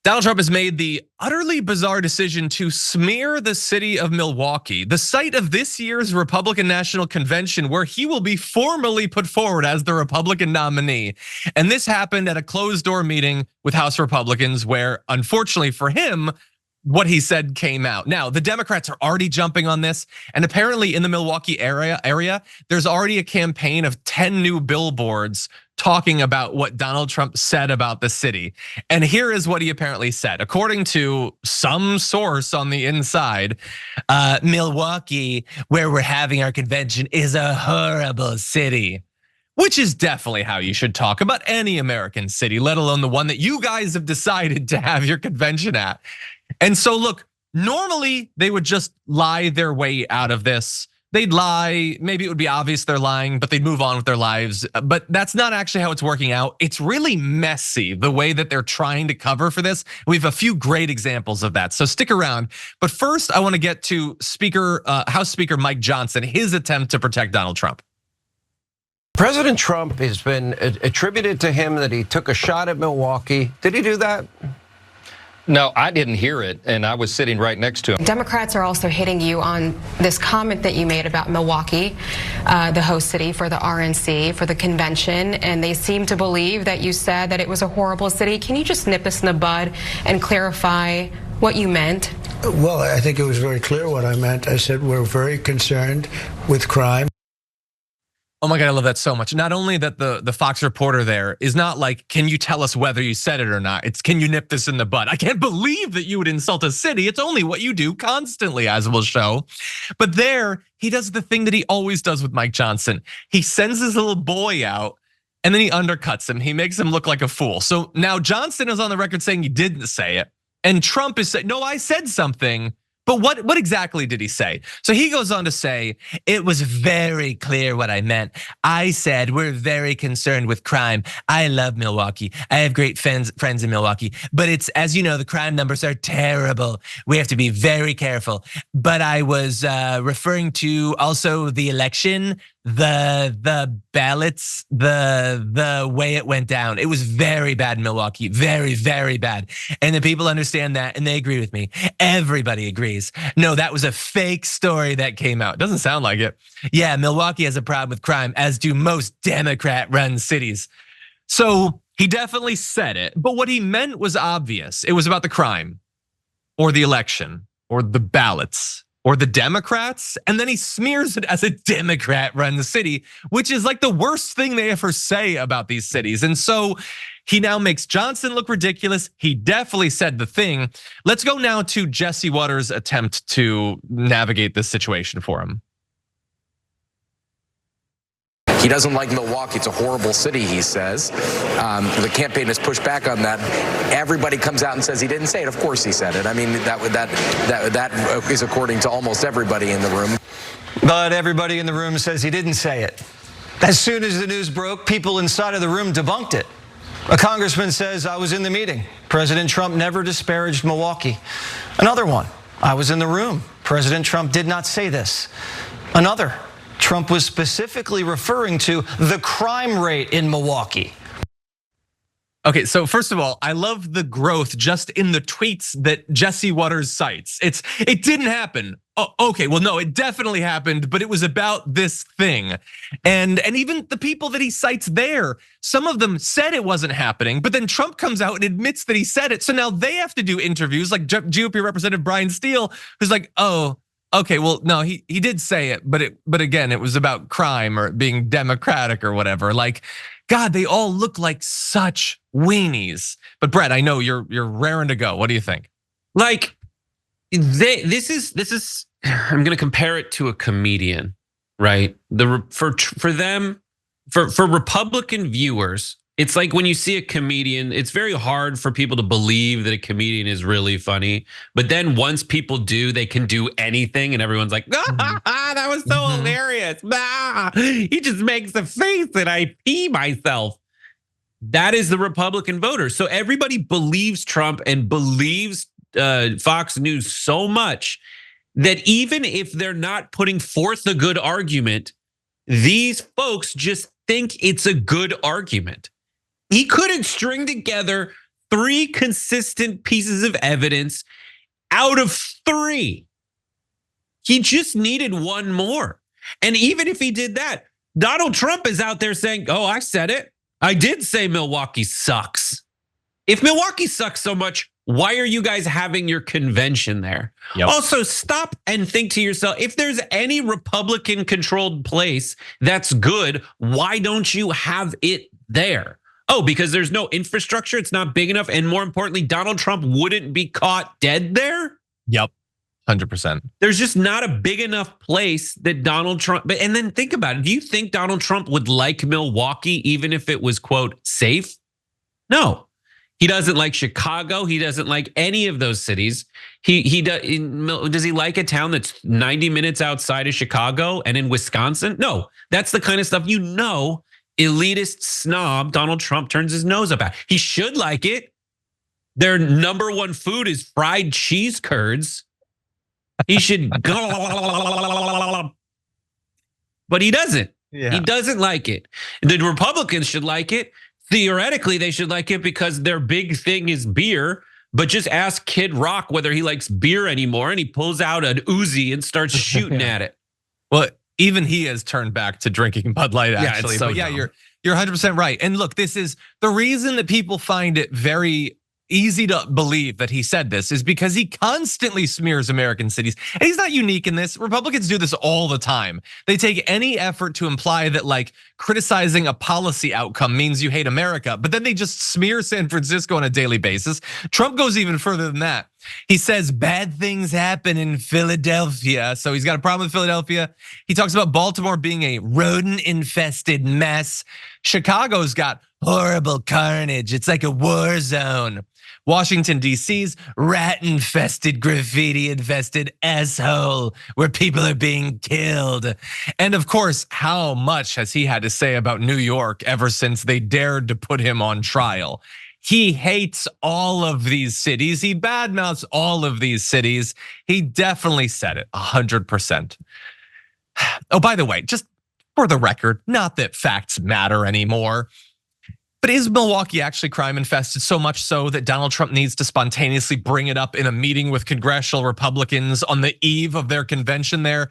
Donald Trump has made the utterly bizarre decision to smear the city of Milwaukee, the site of this year's Republican National Convention, where he will be formally put forward as the Republican nominee. And this happened at a closed-door meeting with House Republicans where, unfortunately for him, what he said came out. Now, the Democrats are already jumping on this, and apparently in the Milwaukee area, there's already a campaign of 10 new billboards talking about what Donald Trump said about the city. And here is what he apparently said. According to some source on the inside, Milwaukee, where we're having our convention, is a horrible city. Which is definitely how you should talk about any American city, let alone the one that you guys have decided to have your convention at. And so look, normally they would just lie their way out of this. They'd lie, maybe it would be obvious they're lying, but they'd move on with their lives. But that's not actually how it's working out. It's really messy the way that they're trying to cover for this. We have a few great examples of that, so stick around. But first, I want to get to House Speaker Mike Johnson, his attempt to protect Donald Trump. President Trump has been attributed to him that he took a shot at Milwaukee. Did he do that? No, I didn't hear it, and I was sitting right next to him. Democrats are also hitting you on this comment that you made about Milwaukee, the host city for the RNC, for the convention, and they seem to believe that you said that it was a horrible city. Can you just nip us in the bud and clarify what you meant? Well, I think it was very clear what I meant. I said we're very concerned with crime. Oh my God, I love that so much. Not only that the Fox reporter there is not like, can you tell us whether you said it or not? It's, can you nip this in the bud? I can't believe that you would insult a city. It's only what you do constantly, as we'll show. But there, he does the thing that he always does with Mike Johnson. He sends his little boy out and then he undercuts him. He makes him look like a fool. So now Johnson is on the record saying he didn't say it. And Trump is saying, no, I said something. But what exactly did he say? So he goes on to say, it was very clear what I meant. I said, we're very concerned with crime. I love Milwaukee. I have great friends in Milwaukee. But it's, as you know, the crime numbers are terrible. We have to be very careful. But I was referring to also the election, the ballots, the way it went down. It was very bad in Milwaukee, very, very bad. And the people understand that and they agree with me. Everybody agrees. No, that was a fake story that came out. Doesn't sound like it. Yeah, Milwaukee has a problem with crime, as do most Democrat-run cities. So he definitely said it, but what he meant was obvious. It was about the crime or the election or the ballots or the Democrats, and then he smears it as a Democrat-run city, which is like the worst thing they ever say about these cities. And so he now makes Johnson look ridiculous. He definitely said the thing. Let's go now to Jesse Waters' attempt to navigate this situation for him. He doesn't like Milwaukee. It's a horrible city, he says. The campaign has pushed back on that. Everybody comes out and says he didn't say it. Of course he said it. I mean, that is according to almost everybody in the room. But everybody in the room says he didn't say it. As soon as the news broke, people inside of the room debunked it. A congressman says, I was in the meeting. President Trump never disparaged Milwaukee. Another one, I was in the room. President Trump did not say this. Another, Trump was specifically referring to the crime rate in Milwaukee. Okay, so first of all, I love the growth just in the tweets that Jesse Waters cites. It didn't happen. Oh, okay, well, no, it definitely happened, but it was about this thing. And even the people that he cites there, some of them said it wasn't happening, but then Trump comes out and admits that he said it. So now they have to do interviews, like GOP Representative Brian Steele, who's like, oh, okay, well, no, he did say it, but again, it was about crime or being democratic or whatever. Like, God, they all look like such weenies. But Brett, I know you're raring to go. What do you think? Like, this is. I'm going to compare it to a comedian, right? For them, for Republican viewers, it's like when you see a comedian, it's very hard for people to believe that a comedian is really funny. But then once people do, they can do anything, and everyone's like, that was so hilarious. He just makes a face and I pee myself. That is the Republican voter. So everybody believes Trump and believes Fox News so much that even if they're not putting forth a good argument, these folks just think it's a good argument. He couldn't string together 3 consistent pieces of evidence out of 3. He just needed one more. And even if he did that, Donald Trump is out there saying, oh, I said it. I did say Milwaukee sucks. If Milwaukee sucks so much, why are you guys having your convention there? Yep. Also, stop and think to yourself, if there's any Republican-controlled place that's good, why don't you have it there? Oh, because there's no infrastructure, it's not big enough, and more importantly, Donald Trump wouldn't be caught dead there? Yep, 100%. There's just not a big enough place that Donald Trump, and then think about it. Do you think Donald Trump would like Milwaukee even if it was, quote, safe? No. He doesn't like Chicago. He doesn't like any of those cities. Does he like a town that's 90 minutes outside of Chicago and in Wisconsin? No, that's the kind of stuff elitist snob Donald Trump turns his nose up at. He should like it. Their number one food is fried cheese curds. He should go, but he doesn't. Yeah. He doesn't like it. The Republicans should like it. Theoretically, they should like it because their big thing is beer. But just ask Kid Rock whether he likes beer anymore, and he pulls out an Uzi and starts shooting at it. Well, even he has turned back to drinking Bud Light, actually. Yeah, so but yeah, you're 100% right. And look, this is the reason that people find it very easy to believe that he said this is because he constantly smears American cities. And he's not unique in this. Republicans do this all the time. They take any effort to imply that like criticizing a policy outcome means you hate America, but then they just smear San Francisco on a daily basis. Trump goes even further than that. He says bad things happen in Philadelphia. So he's got a problem with Philadelphia. He talks about Baltimore being a rodent-infested mess. Chicago's got horrible carnage. It's like a war zone. Washington, D.C.'s rat-infested, graffiti-infested asshole where people are being killed. And of course, how much has he had to say about New York ever since they dared to put him on trial? He hates all of these cities. He badmouths all of these cities. He definitely said it 100%. Oh, by the way, just for the record, not that facts matter anymore, but is Milwaukee actually crime infested so much so that Donald Trump needs to spontaneously bring it up in a meeting with congressional Republicans on the eve of their convention there?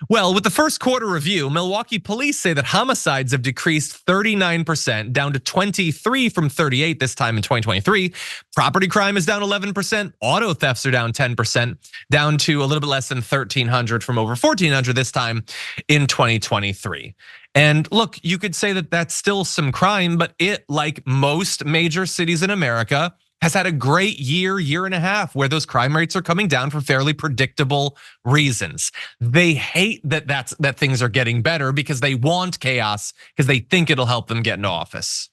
Well, with the first quarter review, Milwaukee police say that homicides have decreased 39% down to 23 from 38 this time in 2023. Property crime is down 11%. Auto thefts are down 10%, down to a little bit less than 1,300 from over 1,400 this time in 2023. And look, you could say that that's still some crime, but it, like most major cities in America, has had a great year and a half where those crime rates are coming down for fairly predictable reasons. They hate that things are getting better because they want chaos because they think it'll help them get into office.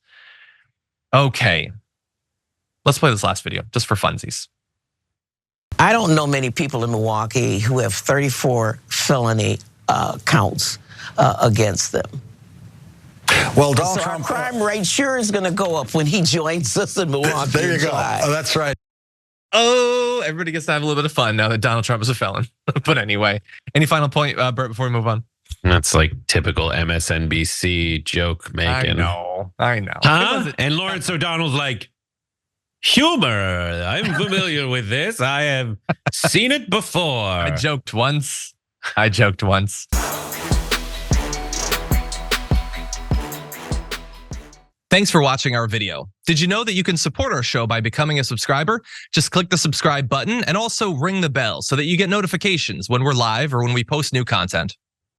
Okay, let's play this last video just for funsies. I don't know many people in Milwaukee who have 34 felony counts against them. Well, Donald Trump, our crime rate sure is going to go up when he joins us in Milwaukee. There you go. Oh, that's right. Oh, everybody gets to have a little bit of fun now that Donald Trump is a felon. But anyway, any final point, Bert, before we move on? That's like typical MSNBC joke making. I know. Huh? And Lawrence O'Donnell's like, humor. I'm familiar with this. I have seen it before. I joked once. Thanks for watching our video. Did you know that you can support our show by becoming a subscriber? Just click the subscribe button and also ring the bell so that you get notifications when we're live or when we post new content.